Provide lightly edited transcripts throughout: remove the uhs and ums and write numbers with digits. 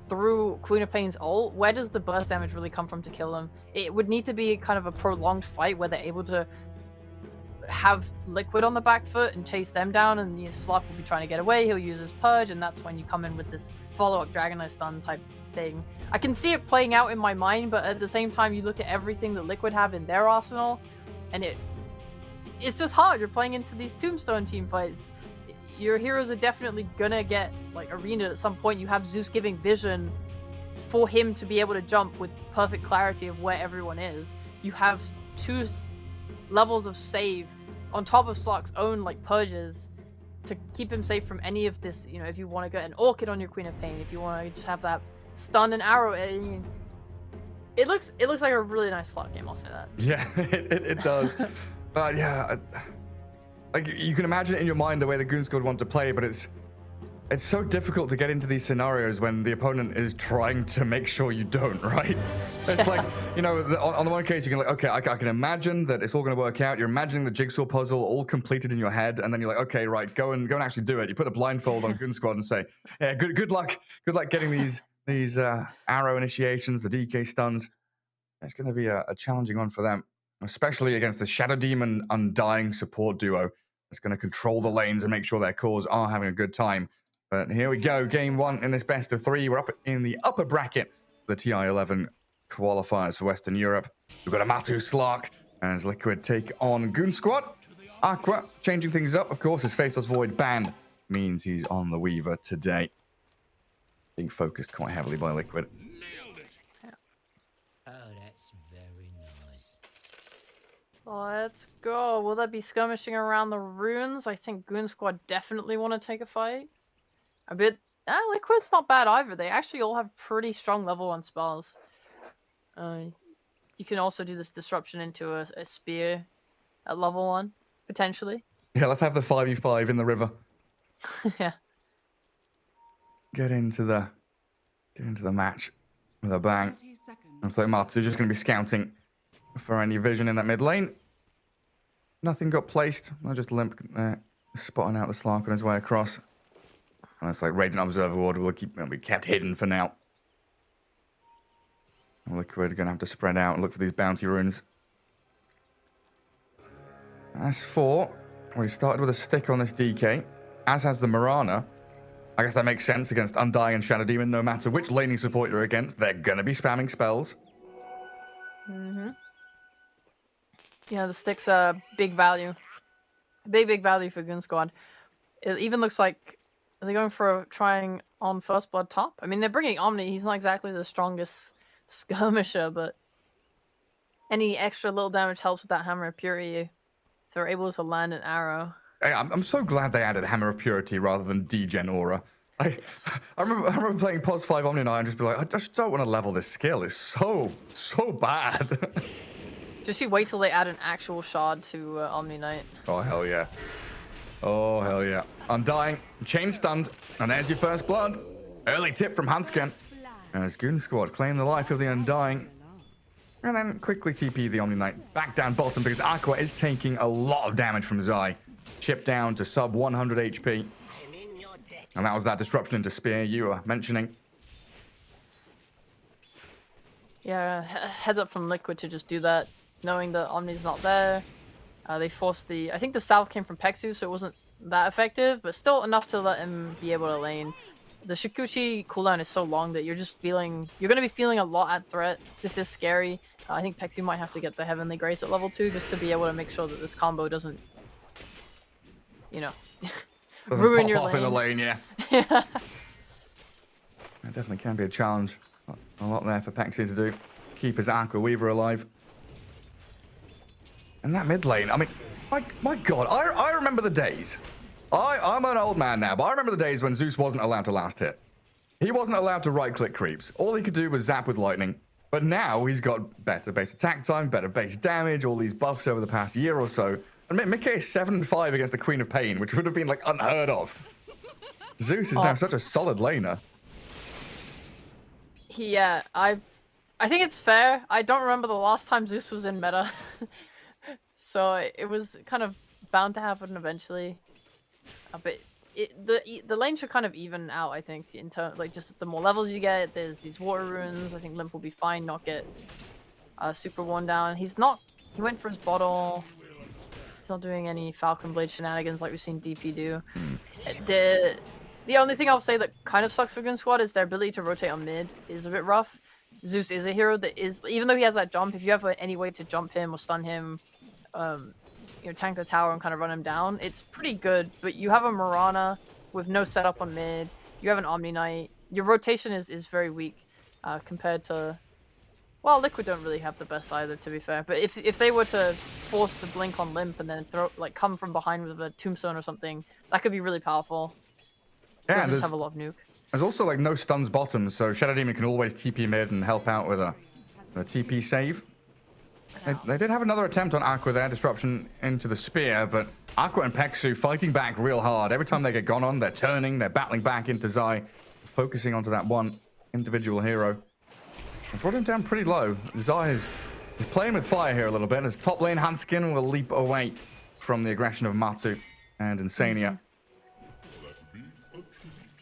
through Queen of Pain's ult, where does the burst damage really come from to kill them? It would need to be kind of a prolonged fight where they're able to have Liquid on the back foot and chase them down, and Slock will be trying to get away. He'll use his Purge, and that's when you come in with this follow-up Dragon Eye stun type thing. I can see it playing out in my mind, but at the same time, you look at everything that Liquid have in their arsenal, and it's just hard. You're playing into these Tombstone team fights. Your heroes are definitely gonna get like arenaed at some point. You have Zeus giving vision for him to be able to jump with perfect clarity of where everyone is. You have 2 levels of save on top of Slock's own like purges to keep him safe from any of this. If you want to get an Orchid on your Queen of Pain, if you want to just have that stun and arrow, it looks like a really nice Slock game. I'll say that. Yeah, it does. But yeah, like you can imagine it in your mind the way the Goonsquad want to play, but it's so difficult to get into these scenarios when the opponent is trying to make sure you don't, right? It's like, on the one case, you can like, okay, I can imagine that it's all going to work out. You're imagining the jigsaw puzzle all completed in your head, and then you're like, okay, right, go and actually do it. You put a blindfold on Goonsquad and say, yeah, good luck getting these arrow initiations, the DK stuns. It's going to be a challenging one for them, especially against the Shadow Demon Undying support duo. It's going to control the lanes and make sure their cores are having a good time. But here we go, game 1 in this best of 3. We're up in the upper bracket, the TI-11 qualifiers for Western Europe. We've got a Matu Slark as Liquid take on Goonsquad. Aqua changing things up, of course, his Faceless Void ban means he's on the Weaver today. Being focused quite heavily by Liquid. Oh, that's very nice. Let's go. Will there be skirmishing around the runes? I think Goonsquad definitely want to take a fight. Liquid's not bad either. They actually all have pretty strong level 1 spells. You can also do this disruption into a spear at level 1, potentially. Yeah, let's have the 5v5 in the river. Yeah. Get into the match with a bang. Looks like Matu's just going to be scouting for any vision in that mid lane. Nothing got placed. I just limp spotting out the Slark on his way across. And it's like Radiant Observer Ward will be kept hidden for now. Liquid are going to have to spread out and look for these bounty runes. As for, we started with a stick on this DK, as has the Mirana. I guess that makes sense against Undying and Shadow Demon. No matter which laning support you're against, they're going to be spamming spells. Yeah, the stick's a big value. Big value for Goonsquad. It even looks like they're going for trying on First Blood top. I mean, they're bringing Omni. He's not exactly the strongest skirmisher, but any extra little damage helps with that Hammer of Purity if they're able to land an arrow. Hey, I'm so glad they added Hammer of Purity rather than Degen Aura. I remember playing POS 5 Omni Knight and just be like, I just don't want to level this skill. It's so bad. Just you wait till they add an actual shard to Omni Knight. Oh, hell yeah. Oh, hell yeah. Undying, chain stunned, and there's your first blood. Early tip from Hansken. As Goonsquad claim the life of the Undying. And then quickly TP the Omni Knight back down bottom because Aqua is taking a lot of damage from Zai. Chipped down to sub 100 HP. And that was that disruption into Spear you were mentioning. Yeah, heads up from Liquid to just do that, knowing that Omni's not there. They forced I think the salve came from Pexu, so it wasn't that effective, but still enough to let him be able to lane. The Shikuchi cooldown is so long that you're going to be feeling a lot at threat. This is scary. I think Pexu might have to get the Heavenly Grace at level 2 just to be able to make sure that this combo doesn't, ruin your lane. In the lane, yeah. Yeah. That definitely can be a challenge. A lot there for Pexu to do. Keep his Aqua Weaver alive. And that mid lane, I mean, my God, I remember the days. I'm an old man now, but I remember the days when Zeus wasn't allowed to last hit. He wasn't allowed to right-click creeps. All he could do was zap with lightning. But now he's got better base attack time, better base damage, all these buffs over the past year or so. And Mickey is 7-5 against the Queen of Pain, which would have been, like, unheard of. Zeus is now such a solid laner. Yeah, I think it's fair. I don't remember the last time Zeus was in meta. So it was kind of bound to happen eventually. But the lane should kind of even out, I think, in terms like just the more levels you get. There's these water runes. I think Limp will be fine, not get super worn down. He went for his bottle. He's not doing any Falcon Blade shenanigans like we've seen DP do. The only thing I'll say that kind of sucks for Goonsquad is their ability to rotate on mid is a bit rough. Zeus is a hero that is, even though he has that jump, if you have any way to jump him or stun him, tank the tower and kind of run him down, it's pretty good. But you have a Mirana with no setup on mid. You have an Omni Knight. Your rotation is very weak compared to... Well, Liquid don't really have the best either, to be fair. But if they were to force the blink on Limp and then come from behind with a Tombstone or something, that could be really powerful. Yeah, just have a lot of nuke. There's also like no stuns bottom, so Shadow Demon can always TP mid and help out with a TP save. They did have another attempt on Aqua there, disruption into the spear, but Aqua and Peksu fighting back real hard. Every time they get gone on, they're turning, they're battling back into Zai, focusing onto that one individual hero. They brought him down pretty low. Zai is playing with fire here a little bit, as top lane Hanskin will leap away from the aggression of Matu and Insania.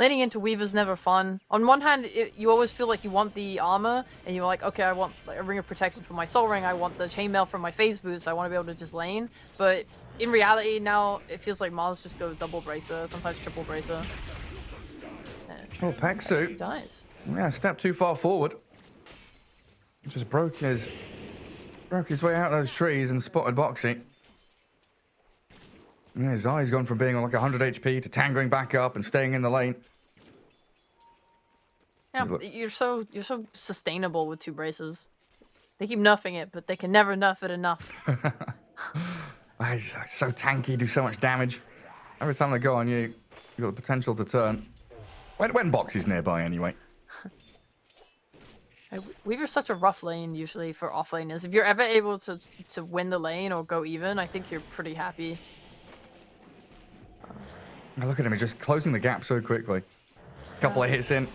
Laning into Weaver's never fun. On one hand, you always feel like you want the armor, and you're like, okay, I want a ring of protection for my soul ring, I want the chainmail from my phase boots, I want to be able to just lane. But in reality, now it feels like Mars just go double bracer, sometimes triple bracer. Oh, Peksu dies. Yeah, step too far forward. Just broke his way out of those trees and spotted Boxy. Yeah, Zai's gone from being on like 100 HP to tangoing back up and staying in the lane. Yeah, you're so sustainable with two braces. They keep nuffing it, but they can never nuff it enough. It's so tanky, do so much damage. Every time they go on you, you've got the potential to turn. When Boxy's nearby, anyway. Weaver's such a rough lane usually for off laners. If you're ever able to win the lane or go even, I think you're pretty happy. Look at him, he's just closing the gap so quickly. Couple of hits in.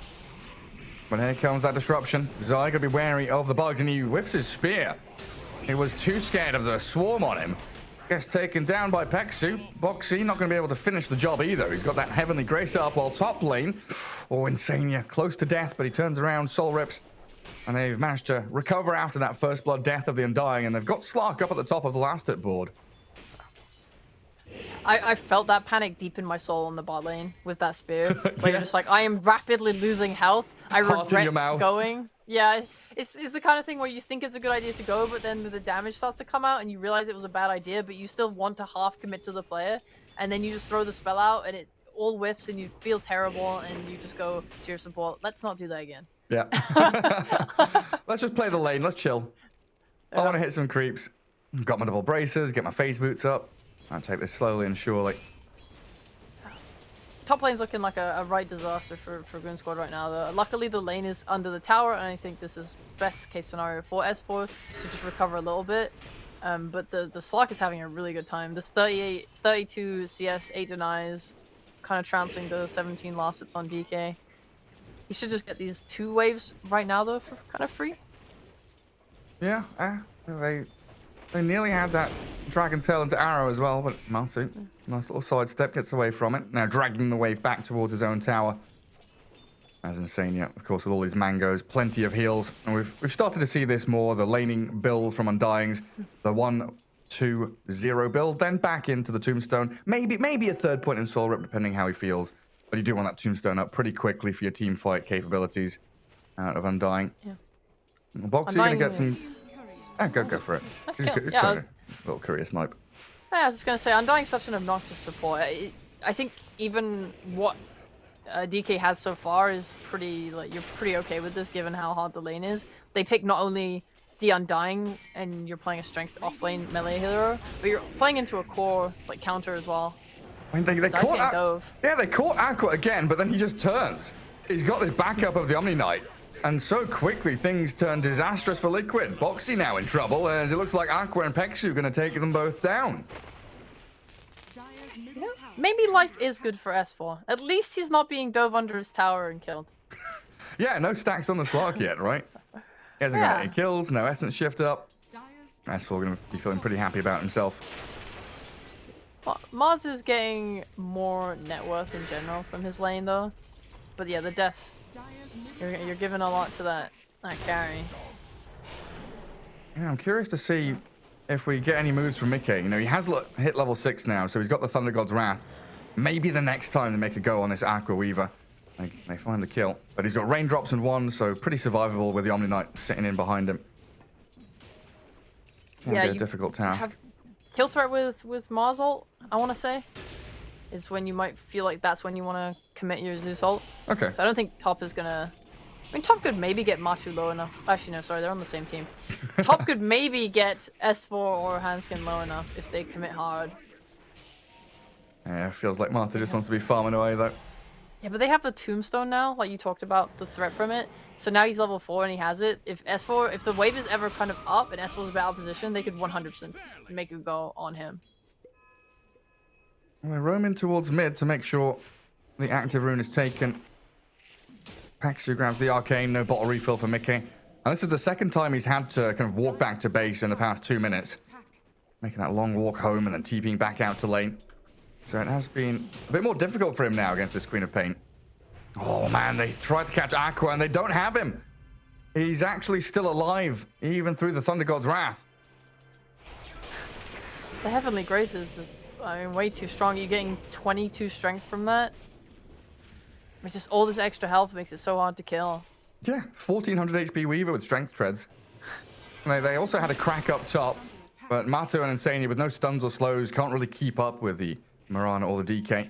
But here comes that disruption. Zai gotta be wary of the bugs, and he whiffs his spear. He was too scared of the swarm on him. Gets taken down by Peksu. Boxy not gonna be able to finish the job either. He's got that Heavenly Grace up, while top lane, Insania, close to death, but he turns around, soul rips. And they've managed to recover after that first blood death of the Undying, and they've got Slark up at the top of the last hit board. I felt that panic deep in my soul on the bot lane with that spear. Where you're just like, I am rapidly losing health. I regret going. Yeah, it's the kind of thing where you think it's a good idea to go, but then the damage starts to come out and you realize it was a bad idea, but you still want to half commit to the player. And then you just throw the spell out and it all whiffs and you feel terrible and you just go to your support. Let's not do that again. Yeah. Let's just play the lane. Let's chill. I want to hit some creeps. Got my double braces, get my phase boots up. I'll take this slowly and surely. Top lane's looking like a right disaster for Goonsquad right now. Luckily, the lane is under the tower, and I think this is best case scenario for S4 to just recover a little bit. But the Slark is having a really good time. This 32 CS, 8 denies, kind of trouncing the 17 last hits on DK. He should just get these 2 waves right now, though, for kind of free. Yeah, they nearly had that Dragon Tail into Arrow as well, but Matu, nice little sidestep, gets away from it. Now dragging the wave back towards his own tower. As Insania, of course, with all these mangoes, plenty of heals. And we've started to see this more, the laning build from Undyings, the 1-2-0 build, then back into the Tombstone. Maybe a third point in Soul Rip, depending how he feels. But you do want that Tombstone up pretty quickly for your team fight capabilities out of Undying. Yeah. Boxy, you're going to get some... Go for it. It's a little courier snipe. Yeah, I was just going to say, Undying's such an obnoxious support. I think even what DK has so far is pretty, you're pretty okay with this given how hard the lane is. They pick not only the Undying and you're playing a strength offlane melee hero, but you're playing into a core counter as well. I mean, they caught Aqua again, but then he just turns. He's got this backup of the Omni Knight. And so quickly, things turn disastrous for Liquid. Boxy now in trouble, as it looks like Aqua and Peksu are going to take them both down. You know, maybe life is good for S4. At least he's not being dove under his tower and killed. Yeah, no stacks on the Slark yet, right? He hasn't got any kills, no essence shift up. S4 going to be feeling pretty happy about himself. Mars is getting more net worth in general from his lane though. But yeah, the deaths. You're giving a lot to that carry. Yeah, I'm curious to see if we get any moves from Mickey. You know, he has hit level 6 now, so he's got the Thunder God's Wrath. Maybe the next time they make a go on this Aqua Weaver, they find the kill. But he's got raindrops and 1, so pretty survivable with the Omni Knight sitting in behind him. Can be a difficult task. Kill threat with Mars ult, I want to say, is when you might feel like that's when you want to commit your Zeus ult. Okay. So I don't think Top is gonna. I mean, Top could maybe get Matu low enough. Actually, no, sorry, they're on the same team. Top could maybe get S4 or Hanskin low enough if they commit hard. Yeah, feels like Marta just wants to be farming away though. Yeah, but they have the Tombstone now, like you talked about, the threat from it. So now he's level 4 and he has it. If the wave is ever kind of up and S4's a out position, they could 100% make a go on him. Well, they're roaming towards mid to make sure the active rune is taken. Paxu grabs the arcane, no bottle refill for Mickey. And this is the second time he's had to kind of walk back to base in the past 2 minutes. Making that long walk home and then TPing back out to lane. So it has been a bit more difficult for him now against this Queen of Pain. Oh man, they tried to catch Aqua and they don't have him. He's actually still alive, even through the Thunder God's Wrath. The Heavenly Grace is just, way too strong. You're getting 22 strength from that. It's just all this extra health makes it so hard to kill. Yeah, 1400 HP Weaver with strength treads. And they also had a crack up top, but Mato and Insania with no stuns or slows can't really keep up with the Mirana or the DK.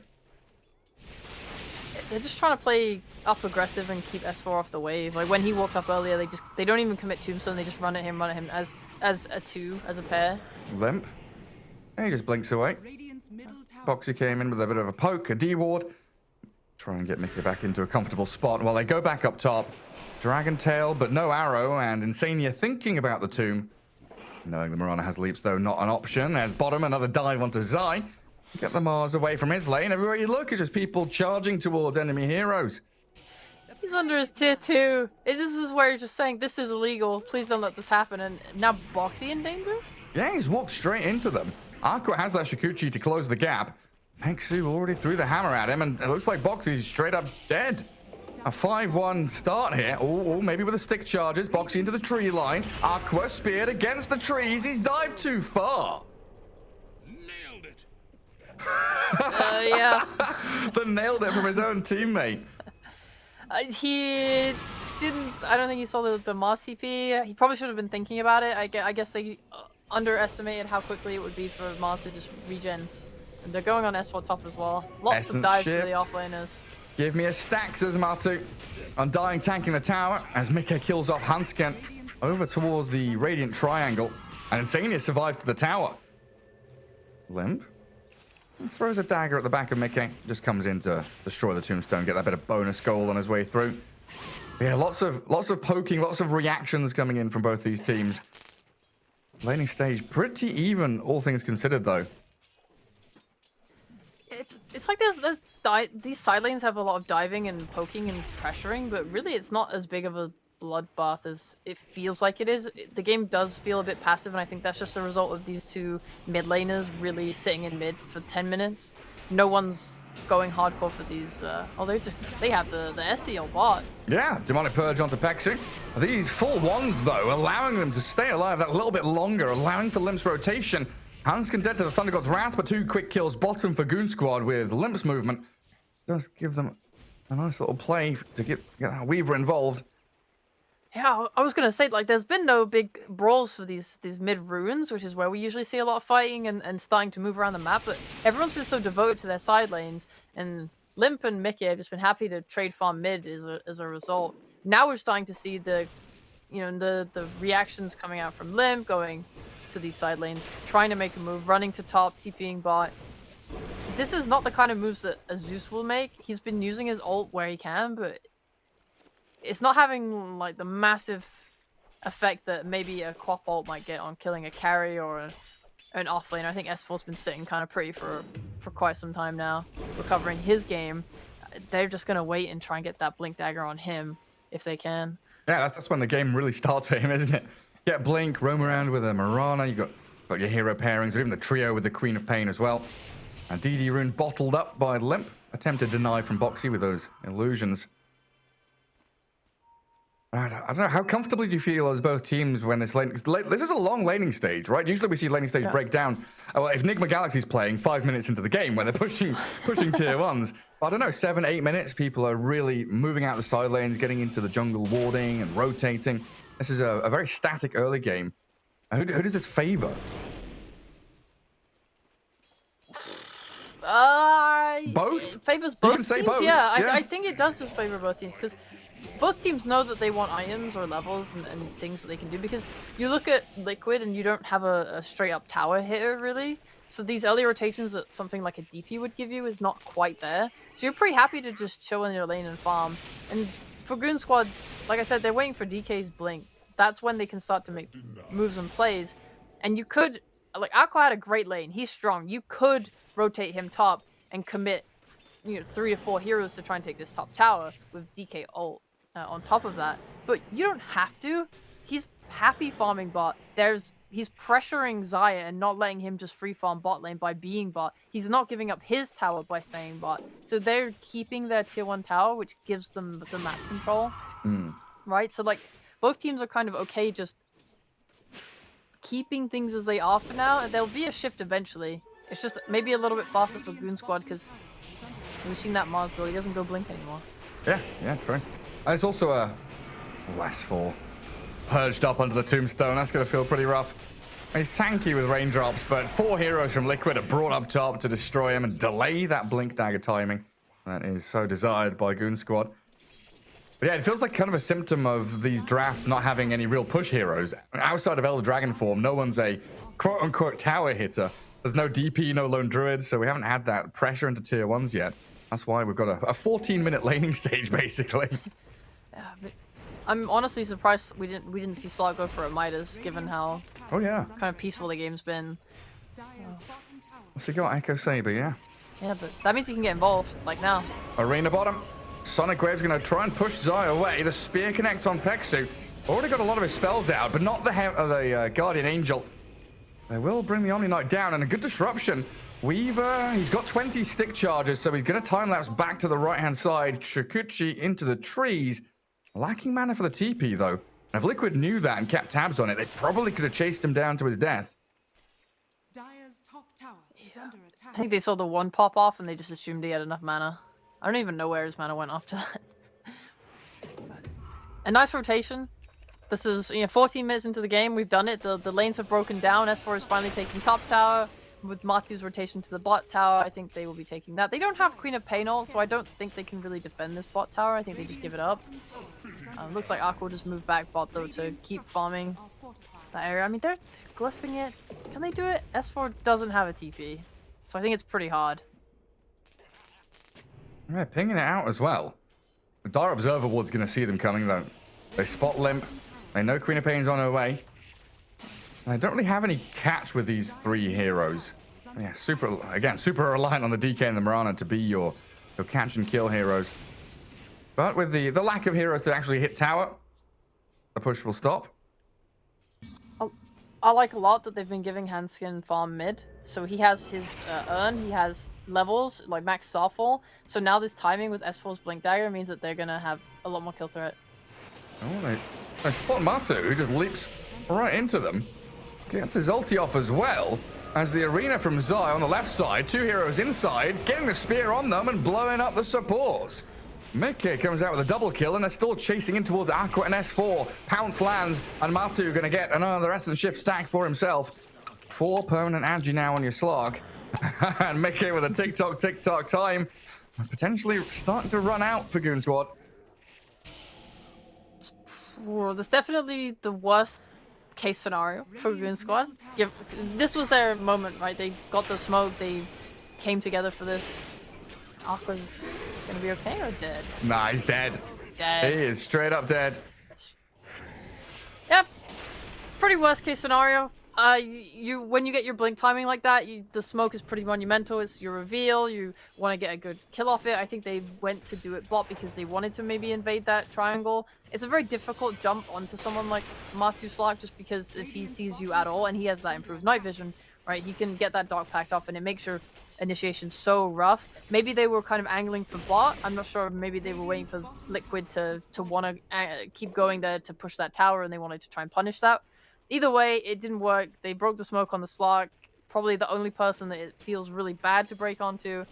They're just trying to play up aggressive and keep S4 off the wave. Like when he walked up earlier, they don't even commit Tombstone. They just run at him as a 2, as a pair. Limp. And he just blinks away. Boxy came in with a bit of a poke, a D-ward. Try and get Mickey back into a comfortable spot while they go back up top. Dragon Tail, but no arrow, and Insania thinking about the tomb. Knowing the Mirana has leaps, though, not an option. As bottom, another dive onto Zai. Get the Mars away from his lane. Everywhere you look, it's just people charging towards enemy heroes. He's under his tier 2. This is where you're just saying, this is illegal. Please don't let this happen. And now Boxy in danger? Yeah, he's walked straight into them. Aqua has that Shikuchi to close the gap. Hexu already threw the hammer at him, and it looks like Boxy's straight up dead. A 5-1 start here. Oh, maybe with the stick charges. Boxy into the tree line. Aqua speared against the trees. He's dived too far. Nailed it. Yeah. But nailed it from his own teammate. He didn't. I don't think he saw the Mars TP. He probably should have been thinking about it. I guess they underestimated how quickly it would be for Mars to just regen. And they're going on S4 top as well. Lots of dives to the offlaners. Give me a stack, says Matu. Undying tanking the tower as Mickey kills off Hansken over towards the Radiant Triangle. And Insania survives to the tower. Limp. He throws a dagger at the back of Mickey. Just comes in to destroy the tombstone, get that bit of bonus gold on his way through. Yeah, lots of poking, lots of reactions coming in from both these teams. Laning stage pretty even, all things considered, though. It's like these side lanes have a lot of diving and poking and pressuring, but really it's not as big of a bloodbath as it feels like it is. The game does feel a bit passive, and I think that's just a result of these two mid laners really sitting in mid for 10 minutes. No one's going hardcore for these. They have the SD on bot. Yeah, Demonic Purge onto Pexu. These full ones, though, allowing them to stay alive that little bit longer, allowing for Limp's rotation. Hansken dead to the Thunder God's Wrath, but 2 quick kills bottom for Goonsquad with Limp's movement. Does give them a nice little play to get that Weaver involved. Yeah, I was gonna say, like, there's been no big brawls for these mid runes, which is where we usually see a lot of fighting and starting to move around the map, but everyone's been so devoted to their side lanes, and Limp and Mickey have just been happy to trade farm mid as a result. Now we're starting to see the reactions coming out from Limp, going to these side lanes, trying to make a move, running to top, TPing bot. This is not the kind of moves that a Zeus will make. He's been using his ult where he can, but it's not having like the massive effect that maybe a Quap ult might get on killing a carry or an offlane. I think S4's been sitting kind of pretty for quite some time now, recovering his game. They're just going to wait and try and get that Blink Dagger on him if they can. Yeah, that's when the game really starts for him, isn't it? Get Blink, roam around with a Mirana, you've got your hero pairings, or even the trio with the Queen of Pain as well. And DD Rune bottled up by Limp. Attempted deny from Boxy with those illusions. I don't know, how comfortably do you feel as both teams when this lane... This is a long laning stage, right? Usually we see laning stage break down. Well, if Nigma Galaxy's playing 5 minutes into the game when they're pushing tier 1s. I don't know, 7-8 minutes, people are really moving out the side lanes, getting into the jungle warding and rotating. This is a very static early game. Who does this favor? Both? It favors both teams? Both. Yeah, I think it does just favor both teams, because both teams know that they want items or levels and things that they can do, because you look at Liquid and you don't have a straight up tower hitter really, so these early rotations that something like a DP would give you is not quite there, so you're pretty happy to just chill in your lane and farm. And for Goonsquad, like I said, they're waiting for DK's blink. That's when they can start to make moves and plays, and you could, like, Aqua had a great lane, he's strong, you could rotate him top and commit 3 to 4 heroes to try and take this top tower with DK ult on top of that, but you don't have to. He's happy farming bot. He's pressuring Xayah and not letting him just free farm bot lane by being bot. He's not giving up his tower by staying bot. So they're keeping their tier 1 tower, which gives them the map control. Right? So like both teams are kind of okay just keeping things as they are for now, and there'll be a shift eventually. It's just maybe a little bit faster for Goonsquad because we've seen that Mars build. He doesn't go blink anymore. Yeah, true. And it's also a S4 purged up under the tombstone. That's going to feel pretty rough. He's tanky with raindrops, but 4 heroes from Liquid are brought up top to destroy him and delay that blink dagger timing. That is so desired by Goonsquad. But yeah, it feels like kind of a symptom of these drafts not having any real push heroes. Outside of Elder Dragon form, no one's a quote-unquote tower hitter. There's no DP, no lone druid, so we haven't had that pressure into tier 1s yet. That's why we've got a 14-minute laning stage, basically. Yeah, but I'm honestly surprised we didn't see Slark go for a Midas, given how kind of peaceful the game's been. So you got Echo Saber, yeah. Yeah, but that means he can get involved, like now. Arena bottom. Sonic Wave's going to try and push Xayah away. The spear connects on Peksu. Already got a lot of his spells out, but not the Guardian Angel. They will bring the Omni Knight down, and a good disruption. Weaver, he's got 20 stick charges, so he's going to time-lapse back to the right-hand side. Shikuchi into the trees. Lacking mana for the TP, though. And if Liquid knew that and kept tabs on it, they probably could have chased him down to his death. Dire's top tower is under attack. I think they saw the one pop off, and they just assumed he had enough mana. I don't even know where his mana went after that. A nice rotation. This is 14 minutes into the game. We've done it. The lanes have broken down. S4 is finally taking top tower. With Matu's rotation to the bot tower, I think they will be taking that. They don't have Queen of Pain ult, so I don't think they can really defend this bot tower. I think they just give it up. Looks like Aqua will just move back bot, though, to keep farming that area. I mean, they're glyphing it. Can they do it? S4 doesn't have a TP, so I think it's pretty hard. Yeah, pinging it out as well. The Dire Observer Ward's going to see them coming, though. They spot Limp. They know Queen of Pain's on her way. And I don't really have any catch with these 3 heroes. Yeah, super reliant on the DK and the Mirana to be your catch and kill heroes. But with the lack of heroes to actually hit tower, the push will stop. I like a lot that they've been giving Hanskin farm mid. So he has his urn, he has levels, like max Starfall. So now this timing with S4's Blink Dagger means that they're going to have a lot more kill threat. Oh, they spot Matu, who just leaps right into them. Gets his ulti off as well, as the arena from Zai on the left side, 2 heroes inside, getting the spear on them and blowing up the supports. Mickey comes out with a double kill, and they're still chasing in towards Aqua and S4. Pounce lands, and Matu going to get another Essence Shift stack for himself. 4 permanent Agi now on your Slark. And Mickey with a tick-tock time. Potentially starting to run out for Goonsquad. That's definitely the worst case scenario for Goonsquad. This was their moment, right? They got the smoke, they came together for this. Aqua's gonna be okay or dead? Nah, he's dead. Dead. He is straight up dead. Yep. Pretty worst case scenario. When you get your blink timing like that, the smoke is pretty monumental. It's your reveal. You want to get a good kill off it. I think they went to do it bot because they wanted to maybe invade that triangle. It's a very difficult jump onto someone like Matu Slark just because if he sees you at all and he has that improved night vision, right, he can get that dark pact off and it makes your initiation so rough. Maybe they were kind of angling for bot. I'm not sure. Maybe they were waiting for Liquid to want to keep going there to push that tower, and they wanted to try and punish that. Either way, it didn't work. They broke the smoke on the Slark. Probably the only person that it feels really bad to break onto.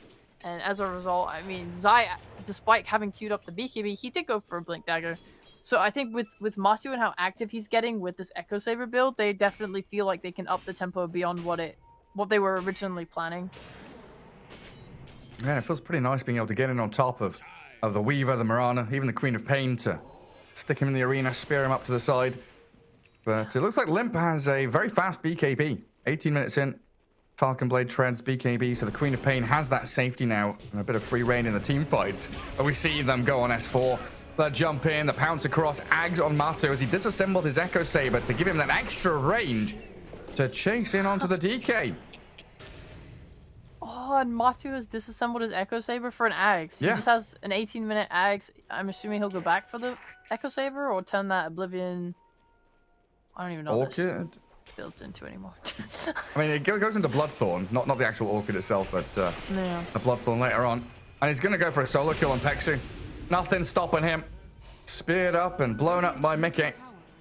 And as a result, I mean, Zai, despite having queued up the BKB, he did go for a Blink Dagger. So I think with Matu and how active he's getting with this Echo Saber build, they definitely feel like they can up the tempo beyond what they were originally planning. Yeah, it feels pretty nice being able to get in on top of the Weaver, the Mirana, even the Queen of Pain to stick him in the arena, spear him up to the side. But it looks like Limp has a very fast BKB. 18 minutes in, Falcon Blade treads BKB, so the Queen of Pain has that safety now and a bit of free reign in the team fights. But we see them go on S4. The jump in, the pounce across, Ags on Matu as he disassembled his Echo Saber to give him that extra range to chase in onto the DK. Oh, and Matu has disassembled his Echo Saber for an Ags. Yeah. He just has an 18-minute Ags. I'm assuming he'll go back for the Echo Saber or turn that Oblivion. I don't even know what Orchid? this builds into anymore. I mean, it goes into Bloodthorn, not the actual Orchid itself, but Yeah. the Bloodthorn later on. And he's going to go for a solo kill on Pexu. Nothing stopping him. Speared up and blown up by Mickey. Tower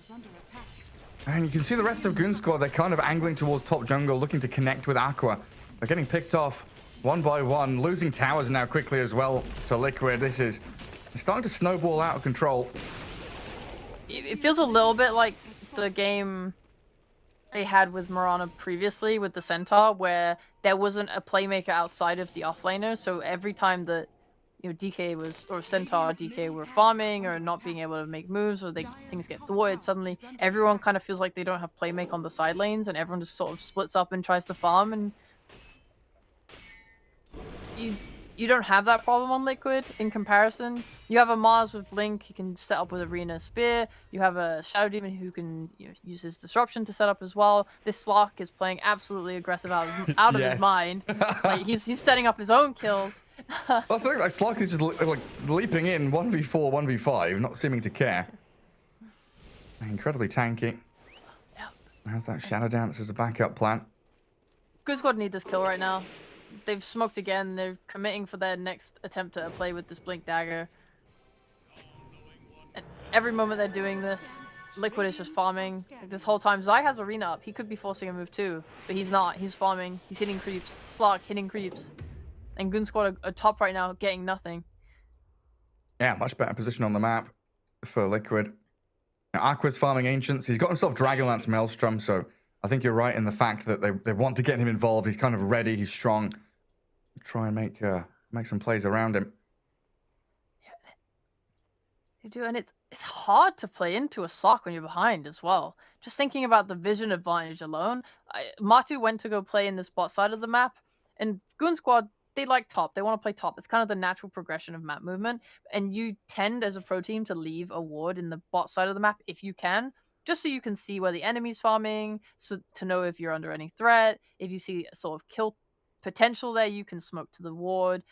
is under attack. And you can see the rest of Goonsquad, they're kind of angling towards top jungle, looking to connect with Aqua. They're getting picked off one by one, losing towers now quickly as well to Liquid. This is starting to snowball out of control. It feels a little bit like the game they had with Mirana previously with the Centaur, where there wasn't a playmaker outside of the offlaner. So every time that DK was, or Centaur DK were farming or not being able to make moves, or things get thwarted, suddenly everyone kind of feels like they don't have playmake on the side lanes, and everyone just sort of splits up and tries to farm. And you don't have that problem on Liquid in comparison. You have a Mars with Blink, he can set up with Arena Spear. You have a Shadow Demon who can use his Disruption to set up as well. This Slark is playing absolutely aggressive out of Yes. his mind. Like, he's setting up his own kills. That's the thing, like Slark is just like leaping in 1v4, 1v5, not seeming to care. Incredibly tanky. Yep. Has that Shadow Dance as a backup plan. Goonsquad need this kill right now. They've smoked again. They're committing for their next attempt at a play with this Blink Dagger. And every moment they're doing this, Liquid is just farming. Like, this whole time, Zai has Arena up. He could be forcing a move too, but he's not. He's farming. He's hitting creeps. Slark hitting creeps. And Goonsquad are top right now, getting nothing. Yeah, much better position on the map for Liquid. Now, Aqua's farming Ancients. He's got himself Dragonlance Maelstrom, so I think you're right in the fact that they want to get him involved. He's kind of ready. He's strong. Try and make some plays around him. Yeah, you do, and it's hard to play into a Slark when you're behind as well. Just thinking about the vision advantage alone, Matu went to go play in this bot side of the map, and Goonsquad, they like top. They want to play top. It's kind of the natural progression of map movement, and you tend as a pro team to leave a ward in the bot side of the map if you can. Just so you can see where the enemy's farming, so to know if you're under any threat. If you see a sort of kill potential there, you can smoke to the ward.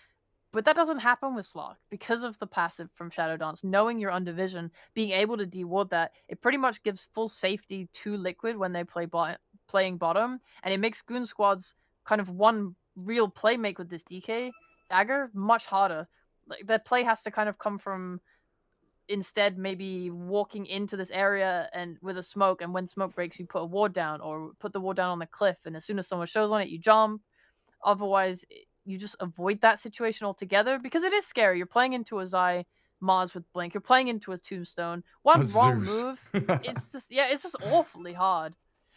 But that doesn't happen with Slark because of the passive from Shadow Dance. Knowing you're under vision, being able to deward that, it pretty much gives full safety to Liquid when they playing bottom, and it makes Goonsquad's kind of one real play make with this DK dagger much harder. Like, their play has to kind of come from instead maybe walking into this area and with a smoke, and when smoke breaks you put a ward down, or put the ward down on the cliff, and as soon as someone shows on it you jump. Otherwise you just avoid that situation altogether, because it is scary. You're playing into a Zai Mars with Blink, you're playing into a Tombstone. One wrong move, it's just awfully hard.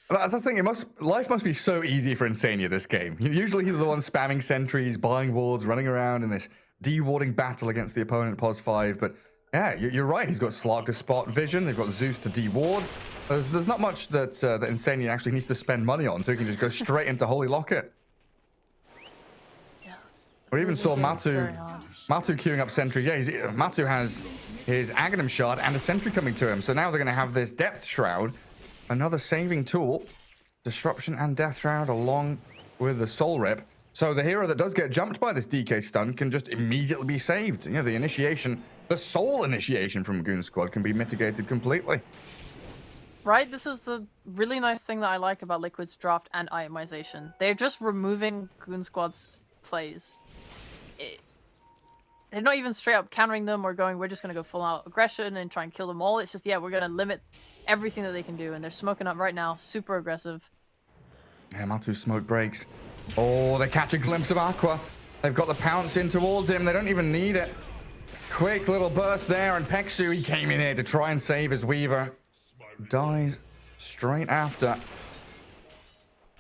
That's the thing. Life must be so easy for Insania this game. Usually he's the one spamming sentries, buying wards, running around in this dewarding battle against the opponent pos 5, but yeah, you're right. He's got Slark to spot vision. They've got Zeus to deward. There's not much that Insania actually needs to spend money on, so he can just go straight into Holy Locket. Yeah. We even saw Matu Matu queuing up sentry. Yeah, Matu has his Aghanim Shard and a sentry coming to him. So now they're going to have this Depth Shroud, another saving tool, Disruption and Death Shroud along with the Soul Rip. So the hero that does get jumped by this DK stun can just immediately be saved. You know, the initiation, the soul initiation from Goonsquad can be mitigated completely. Right? This is the really nice thing that I like about Liquid's draft and itemization. They're just removing Goonsquad's plays, they're not even straight up countering them or going, we're just going to go full out aggression and try and kill them all. It's just, yeah, we're going to limit everything that they can do. And they're smoking up right now, super aggressive. Yeah, Matu's smoke breaks. Oh, they catch a glimpse of Aqua. They've got the pounce in towards him. They don't even need it. Quick little burst there, and Peksu, he came in here to try and save his Weaver. Dies straight after.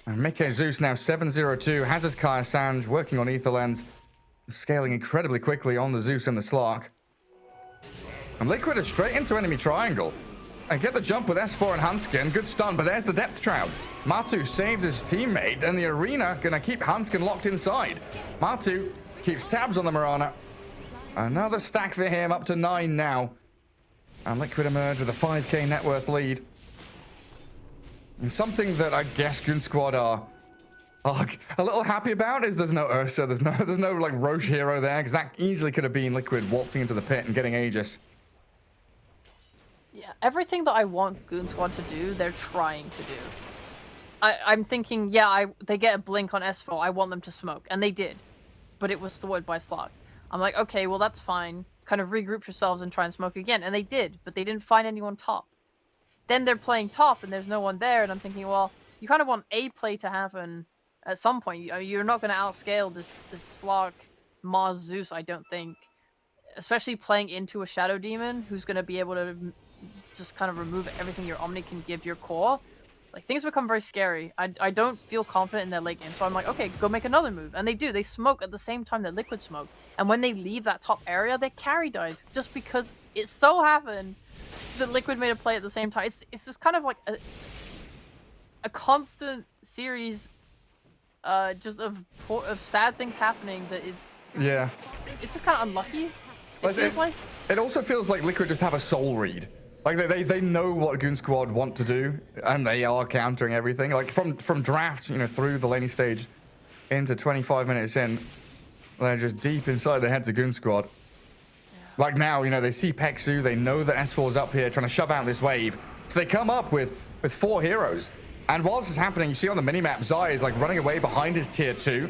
And Mickey Zeus now 7-0-2, has his Kaya Sanj working on Ether Lens, scaling incredibly quickly on the Zeus and the Slark. And Liquid is straight into enemy triangle. And get the jump with S4 and Hanskin. Good stun, but there's the Depth Shroud. Matu saves his teammate, and the Arena gonna keep Hanskin locked inside. Matu keeps tabs on the Mirana. Another stack for him, up to 9 now. And Liquid emerge with a 5k net worth lead. And something that I guess Goonsquad are a little happy about is there's no Ursa, there's no like Roche hero there, because that easily could have been Liquid waltzing into the pit and getting Aegis. Yeah, everything that I want Goonsquad to do, they're trying to do. I'm thinking, yeah, they get a blink on S4, I want them to smoke, and they did. But it was thwarted by Slog. I'm like, okay, well that's fine. Kind of regroup yourselves and try and smoke again. And they did, but they didn't find anyone top. Then they're playing top and there's no one there, and I'm thinking, well, you kind of want a play to happen at some point. You're not going to outscale this Slog Mars Zeus, I don't think. Especially playing into a Shadow Demon who's going to be able to just kind of remove everything your Omni can give your core. Like, things become very scary. I don't feel confident in their late game, so I'm like, okay, go make another move. And they do. They smoke at the same time that Liquid smoke. And when they leave that top area, their carry dies. Just because it so happened that Liquid made a play at the same time. It's just kind of like a constant series just of sad things happening that is... Yeah. It's just kind of unlucky, it feels like. It also feels like Liquid just have a soul read. Like, they know what Goonsquad want to do, and they are countering everything. Like, from draft, you know, through the laning stage into 25 minutes in, they're just deep inside the heads of Goonsquad. Yeah. Like now, you know, they see Peksu, they know that S4's up here trying to shove out this wave. So they come up with 4 heroes. And while this is happening, you see on the minimap, Zai is like running away behind his tier 2,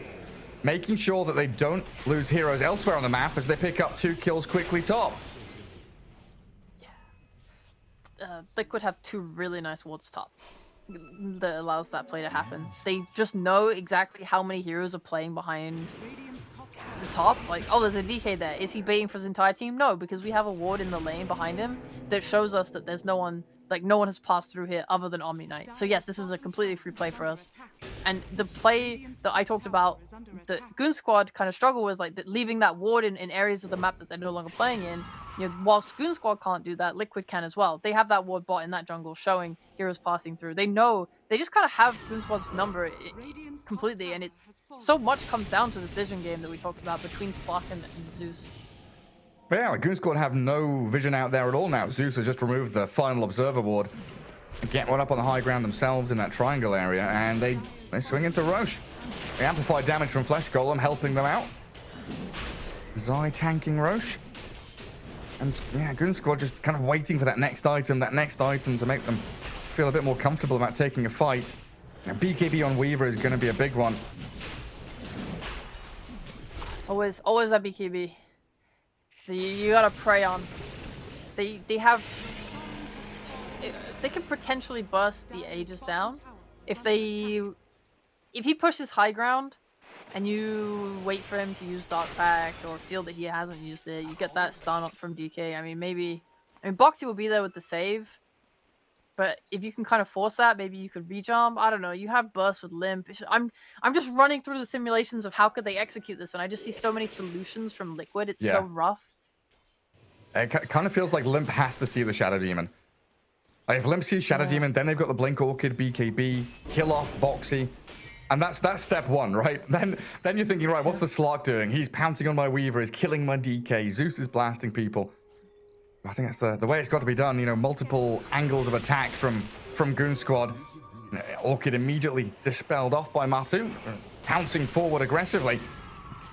making sure that they don't lose heroes elsewhere on the map as they pick up 2 kills quickly top. Liquid have 2 really nice wards top that allows that play to happen. They just know exactly how many heroes are playing behind the top. Like, oh, there's a DK there. Is he baiting for his entire team? No, because we have a ward in the lane behind him that shows us that there's no one, like, no one has passed through here other than Omni Knight. So yes, this is a completely free play for us. And the play that I talked about that Goonsquad kind of struggle with, like leaving that ward in areas of the map that they're no longer playing in, you know, whilst Goonsquad can't do that, Liquid can as well. They have that ward bot in that jungle showing heroes passing through. They know, they just kind of have Goonsquad's number completely, and it's so much comes down to this vision game that we talked about between Slark and Zeus. But yeah, Goonsquad have no vision out there at all now. Zeus has just removed the final observer ward. Get one up on the high ground themselves in that triangle area, and they swing into Roche. They amplify damage from Flesh Golem, helping them out. Zai tanking Roche. And yeah, Goonsquad just kind of waiting for that next item to make them feel a bit more comfortable about taking a fight. Now, BKB on Weaver is going to be a big one. It's always that BKB. You gotta pray on. They have... They can potentially bust the Aegis down. If he pushes high ground, and you wait for him to use Dark Pact or feel that he hasn't used it, you get that stun up from DK. I mean, Boxy will be there with the save, but if you can kind of force that, maybe you could rejump. I don't know. You have burst with Limp. I'm just running through the simulations of how could they execute this, and I just see so many solutions from Liquid. It's so rough. It kind of feels like Limp has to see the Shadow Demon. Like, if Limp sees Shadow Demon, then they've got the Blink Orchid, BKB, kill off Boxy. And that's step 1, right? Then you're thinking, right, what's the Slark doing? He's pouncing on my Weaver, he's killing my DK, Zeus is blasting people. I think that's the way it's got to be done, you know, multiple angles of attack from Goonsquad. Orchid immediately dispelled off by Matu, pouncing forward aggressively.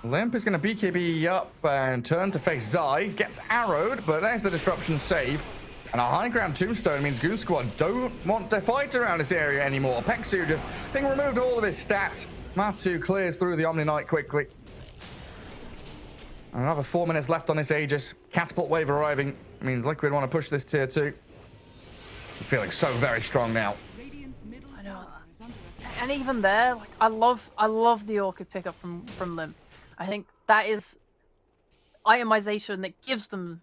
Limp is going to BKB up and turn to face Zai, gets arrowed, but there's the disruption save. And a high ground tombstone means Goonsquad don't want to fight around this area anymore. Peksu just being removed all of his stats. Matu clears through the Omni Knight quickly. Another 4 minutes left on this Aegis. Catapult wave arriving means Liquid want to push this tier 2. Feeling so very strong now. I know. And even there, like I love the Orchid pickup from Limp. I think that is itemization that gives them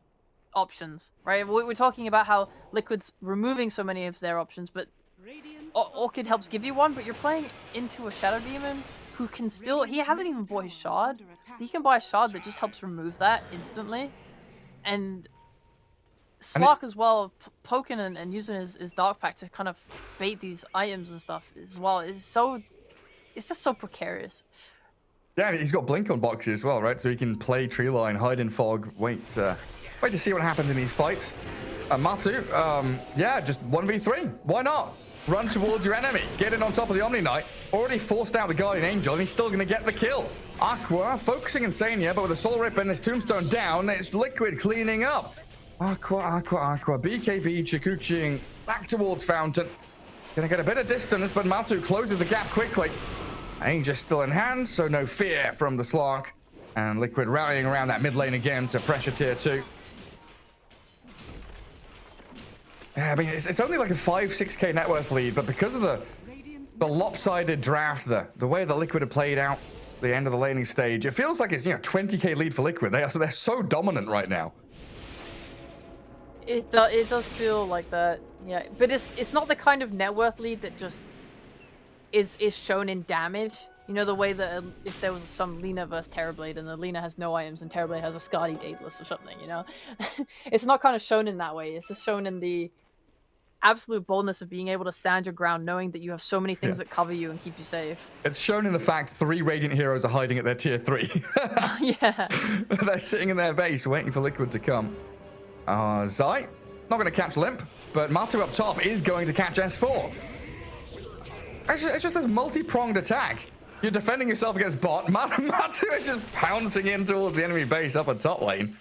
options, right? We're talking about how Liquid's removing so many of their options, but Orchid helps give you one, but you're playing into a Shadow Demon who can still... He hasn't even bought his shard. He can buy a shard that just helps remove that instantly. And Slark as well, poking and using his Dark Pack to kind of bait these items and stuff as well. It's just so precarious. Yeah, he's got blink on boxes as well, right? So he can play tree line, hide in fog, wait to see what happens in these fights. Matu, yeah, just 1v3. Why not? Run towards your enemy. Get in on top of the Omni Knight. Already forced out the Guardian Angel, and he's still going to get the kill. Aqua focusing Insania, but with a Soul Rip and this Tombstone down, it's Liquid cleaning up. Aqua. BKB Chikuchiing back towards Fountain. Gonna get a bit of distance, but Matu closes the gap quickly. Aegis still in hand, so no fear from the Slark. And Liquid rallying around that mid lane again to pressure tier 2. Yeah, I mean, it's only like a 5-6k net worth lead, but because of the lopsided draft, the way that Liquid have played out the end of the laning stage, it feels like it's 20k lead for Liquid. They're so dominant right now. It does feel like that, yeah. But it's not the kind of net worth lead that just is shown in damage. You know, the way that if there was some Lina versus Terrorblade and the Lina has no items and Terrorblade has a Skadi Daedalus or something, you know? It's not kind of shown in that way. It's just shown in the absolute boldness of being able to stand your ground, knowing that you have so many things that cover you and keep you safe. It's shown in the fact 3 Radiant heroes are hiding at their tier 3. Yeah. They're sitting in their base waiting for Liquid to come. Zai, not going to catch Limp, but Matu up top is going to catch S4. It's just this multi-pronged attack. You're defending yourself against bot. Matu is just pouncing in towards the enemy base up at top lane.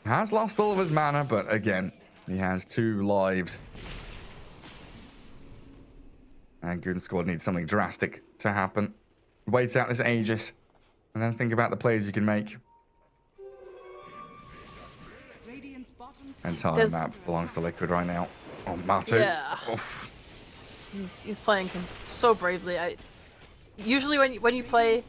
Has lost all of his mana, but again, he has 2 lives. And Goonsquad needs something drastic to happen. Wait out this Aegis, and then think about the plays you can make. And time map belongs to Liquid right now. Oh, Matu. Yeah. Oof. He's playing so bravely. Usually when you play,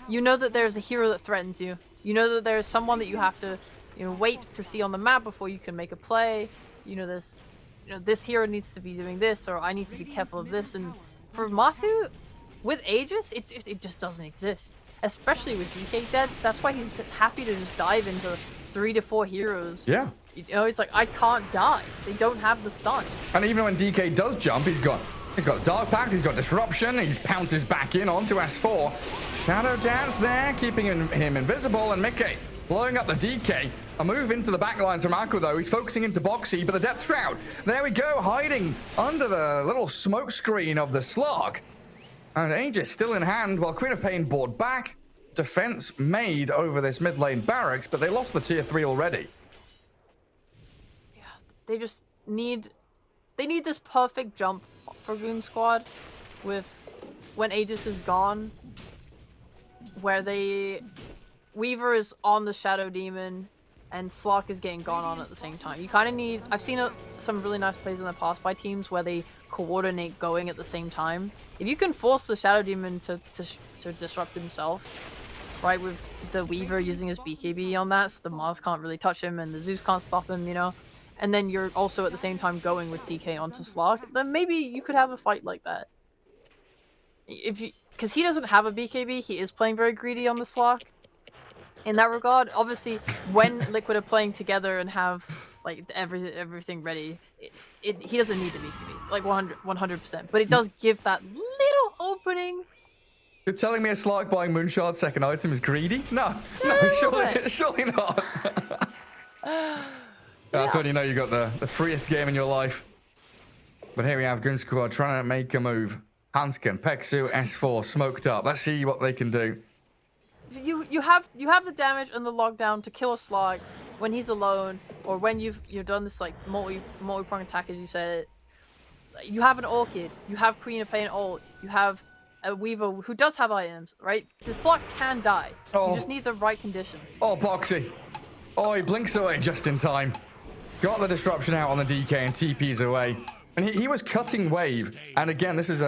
you know that there's a hero that threatens you. You know that there's someone that you have to wait to see on the map before you can make a play. This hero needs to be doing this, or I need to be careful of this. And for Matu, with Aegis, it just doesn't exist. Especially with DK dead. That's why he's happy to just dive into 3 to 4 heroes. Yeah. It's like, I can't die. They don't have the stun. And even when DK does jump, he's got Dark Pact, he's got Disruption, he pounces back in onto S4. Shadow Dance there, keeping him invisible, and Mickey blowing up the DK. A move into the backlines from Aqua, though. He's focusing into Boxy, but the Depth Shroud, there we go, hiding under the little smoke screen of the Slark. And Aegis still in hand, while Queen of Pain brought back. Defense made over this mid lane barracks, but they lost the tier 3 already. Yeah, they just need this perfect jump for Goonsquad with when Aegis is gone, where Weaver is on the Shadow Demon and Slark is getting gone on at the same time. You kind of need... I've seen some really nice plays in the past by teams where they coordinate going at the same time. If you can force the Shadow Demon to disrupt himself, right, with the Weaver using his BKB on that, so the Mars can't really touch him and the Zeus can't stop him, and then you're also at the same time going with DK onto Slark, then maybe you could have a fight like that. Because he doesn't have a BKB, he is playing very greedy on the Slark. In that regard, obviously, when Liquid are playing together and have like everything ready, he doesn't need the BKB, like 100%. But it does give that little opening. You're telling me a Slark buying Moonshard's second item is greedy? No, surely not. That's when you know you got the freest game in your life. But here we have Goonsquad trying to make a move. Hanskin, Peksu, S4 smoked up. Let's see what they can do. You have the damage and the lockdown to kill a Slark when he's alone, or when you've done this like multi-prong attack as you said. You have an Orchid, you have Queen of Pain ult, you have a Weaver who does have items, right? The slot can die. Oh. You just need the right conditions. Oh, Boxy. Oh, he blinks away just in time. Got the disruption out on the DK and TP's away. And he was cutting wave. And again, this is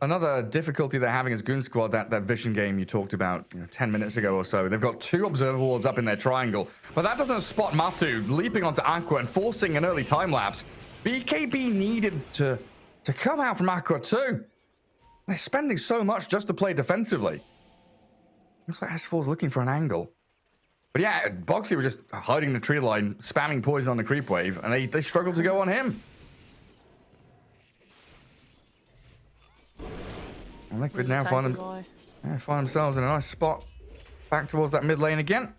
another difficulty they're having as Goonsquad, that vision game you talked about 10 minutes ago or so. They've got 2 observer wards up in their triangle. But that doesn't spot Matu leaping onto Aqua and forcing an early time lapse. BKB needed to come out from Aqua too. They're spending so much just to play defensively. Looks like S4's looking for an angle. But yeah, Boxy was just hiding in the tree line, spamming poison on the creep wave, and they struggled to go on him. And Liquid now find themselves in a nice spot back towards that mid lane again.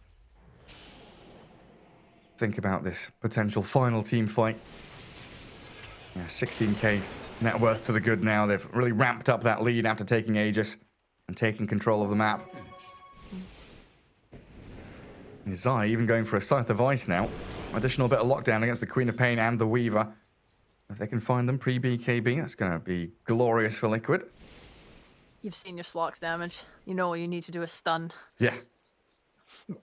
Think about this potential final team fight. Yeah, 16k net worth to the good now. They've really ramped up that lead after taking Aegis and taking control of the map. Zai even going for a Scythe of Ice now. Additional bit of lockdown against the Queen of Pain and the Weaver. If they can find them pre-BKB, that's going to be glorious for Liquid. You've seen your Slock's damage. You know all you need to do is stun. Yeah. Oh,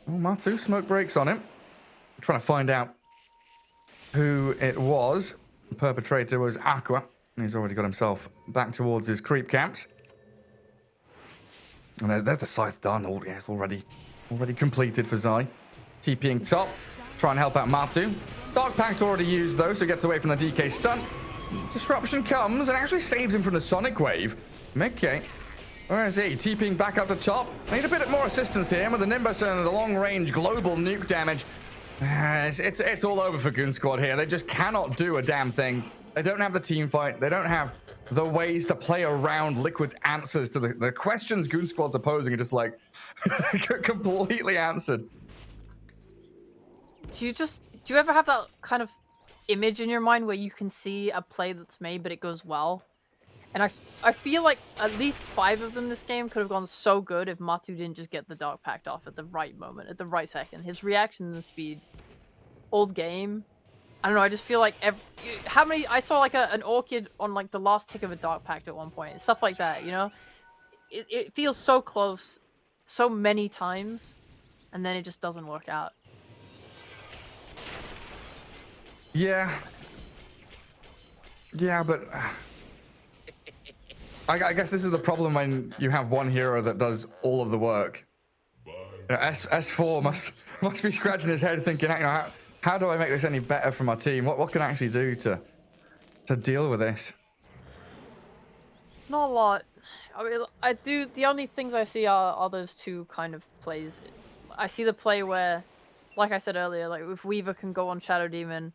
Matu, smoke breaks on him. Trying to find out who it was. The perpetrator was Aqua. And he's already got himself back towards his creep camps. And there's the Scythe done. Oh, yeah, it's already completed for Zai. TPing top. Try and help out Matu. Dark Pact already used though, so gets away from the DK stun. Disruption comes and actually saves him from the Sonic Wave. Okay. Where is he? TPing back up to top. Need a bit more assistance here with the Nimbus and the long-range global nuke damage. It's all over for Goonsquad here. They just cannot do a damn thing. They don't have the team fight. They don't have the ways to play around Liquid's answers to the questions Goonsquad's are posing are just like completely answered. Do you ever have that kind of image in your mind where you can see a play that's made but it goes well? And I feel like at least 5 of them this game could have gone so good if Matu didn't just get the Dark Pact off at the right moment, at the right second. His reaction and speed, old game. I don't know, I just feel like I saw like an Orchid on like the last tick of a Dark Pact at one point. Stuff like that, you know? It feels so close so many times and then it just doesn't work out. Yeah, but I guess this is the problem when you have one hero that does all of the work. S4 must be scratching his head thinking, how do I make this any better for my team? What can I actually do to deal with this? Not a lot. I mean, the only things I see are those 2 kind of plays. I see the play where, like I said earlier, like if Weaver can go on Shadow Demon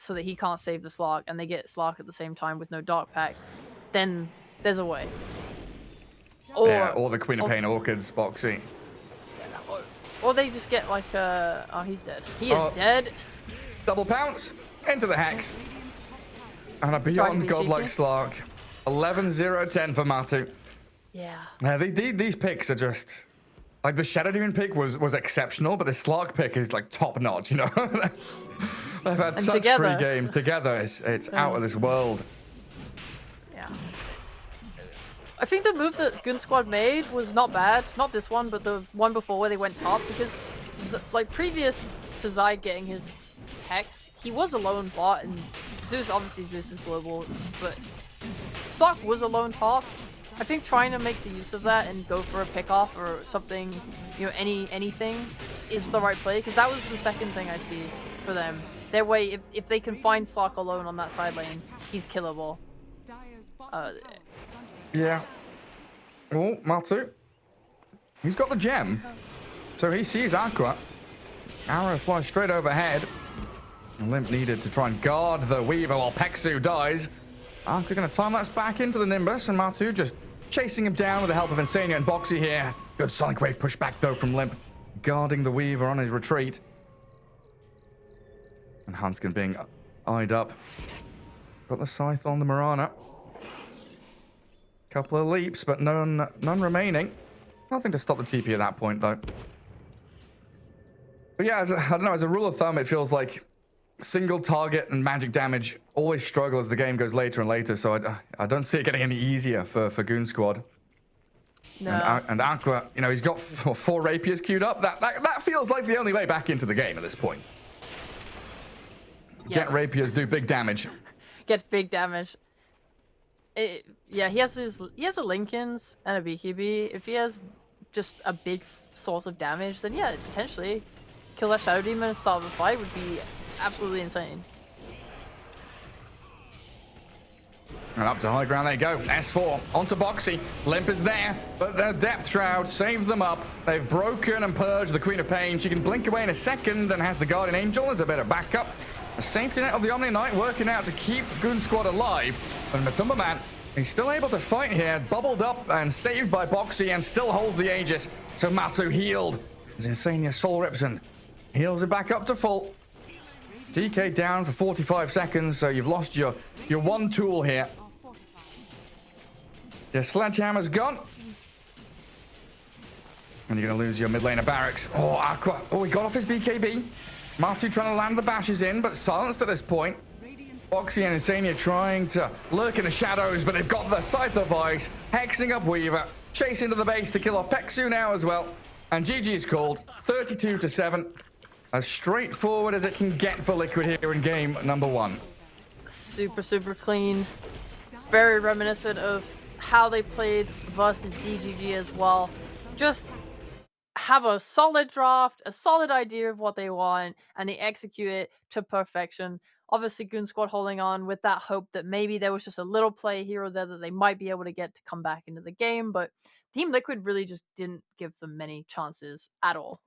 so that he can't save the Slark, and they get Slark at the same time with no Dark Pact, then there's a way. Or the Queen of Pain Orchids, Boxy. Yeah, or they just get like oh, he's dead. He is dead. Double pounce into the Hex. And a beyond godlike Slark. 11-0-10 for Matu. Yeah. These picks are just... Like, the Shadow Demon pick was exceptional, but the Slark pick is, like, top-notch, you know? They've had such free games. Together, it's out of this world. Yeah. I think the move that Goonsquad made was not bad. Not this one, but the one before where they went top, because, like, previous to Zai getting his Hex, he was a lone bot, and Zeus is global, but Slark was a lone top. I think trying to make the use of that and go for a pick-off or something, you know, anything is the right play, because that was the second thing I see for them. Their way, if they can find Slark alone on that side lane, he's killable. Yeah. Oh, Matu. He's got the gem. So he sees Aqua. Arrow flies straight overhead. And Limp needed to try and guard the Weaver while Peksu dies. Aqua going to time that's back into the Nimbus, and Matu just chasing him down with the help of Insania and Boxy here. Good Sonic Wave push back though from Limp, guarding the Weaver on his retreat. And Hanskin being eyed up. Got the Scythe on the Mirana. Couple of leaps, but none remaining. Nothing to stop the TP at that point though. But yeah, I don't know, as a rule of thumb, it feels like single target and magic damage always struggle as the game goes later and later. So I don't see it getting any easier for Goonsquad. No. And Aqua, you know, he's got 4 rapiers queued up. That feels like the only way back into the game at this point. Yes. Get rapiers, do big damage. Get big damage. Yeah, he has a Lincoln's and a BKB. If he has just a big source of damage, then yeah, potentially kill that Shadow Demon and start the fight would be absolutely insane. And up to high ground they go. S4 onto Boxy. Limp is there, but the Depth Shroud saves them up. They've broken and purged the Queen of Pain. She can blink away in a second and has the Guardian Angel as a bit of backup. The safety net of the Omni Knight working out to keep Goonsquad alive. But Matumba Man, he's still able to fight here. Bubbled up and saved by Boxy and still holds the Aegis. So Matu healed as Insania Soul Rips and heals it back up to full. DK down for 45 seconds, so you've lost your one tool here. Your Sledgehammer's gone. And you're going to lose your mid laner barracks. Oh, Aqua. Oh, he got off his BKB. Matu trying to land the bashes in, but silenced at this point. Boxy and Insania trying to lurk in the shadows, but they've got the Scythe of Ice, hexing up Weaver, chasing to the base to kill off Peksu now as well. And GG is called 32-7. As straightforward as it can get for Liquid here in game number 1. Super, super clean. Very reminiscent of how they played versus DGG as well. Just have a solid draft, a solid idea of what they want, and they execute it to perfection. Obviously, Goonsquad holding on with that hope that maybe there was just a little play here or there that they might be able to get to come back into the game, but Team Liquid really just didn't give them many chances at all.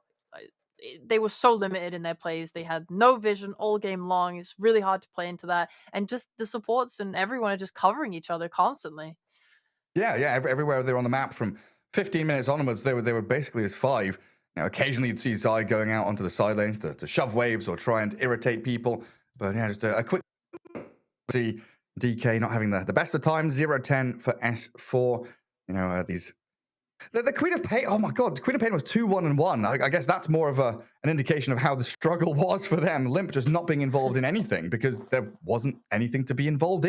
They were so limited in their plays. They had no vision all game long. It's really hard to play into that. And just the supports and everyone are just covering each other constantly. Yeah. Everywhere they're on the map from 15 minutes onwards, they were basically as 5. Now, occasionally you'd see Zai going out onto the side lanes to shove waves or try and irritate people. But yeah, just a quick see DK not having the best of times. 0-10 for S4. You know, these... The Queen of Pain, oh my god, the Queen of Pain was 2-1-1. I guess that's more of an indication of how the struggle was for them. Limp just not being involved in anything because there wasn't anything to be involved in.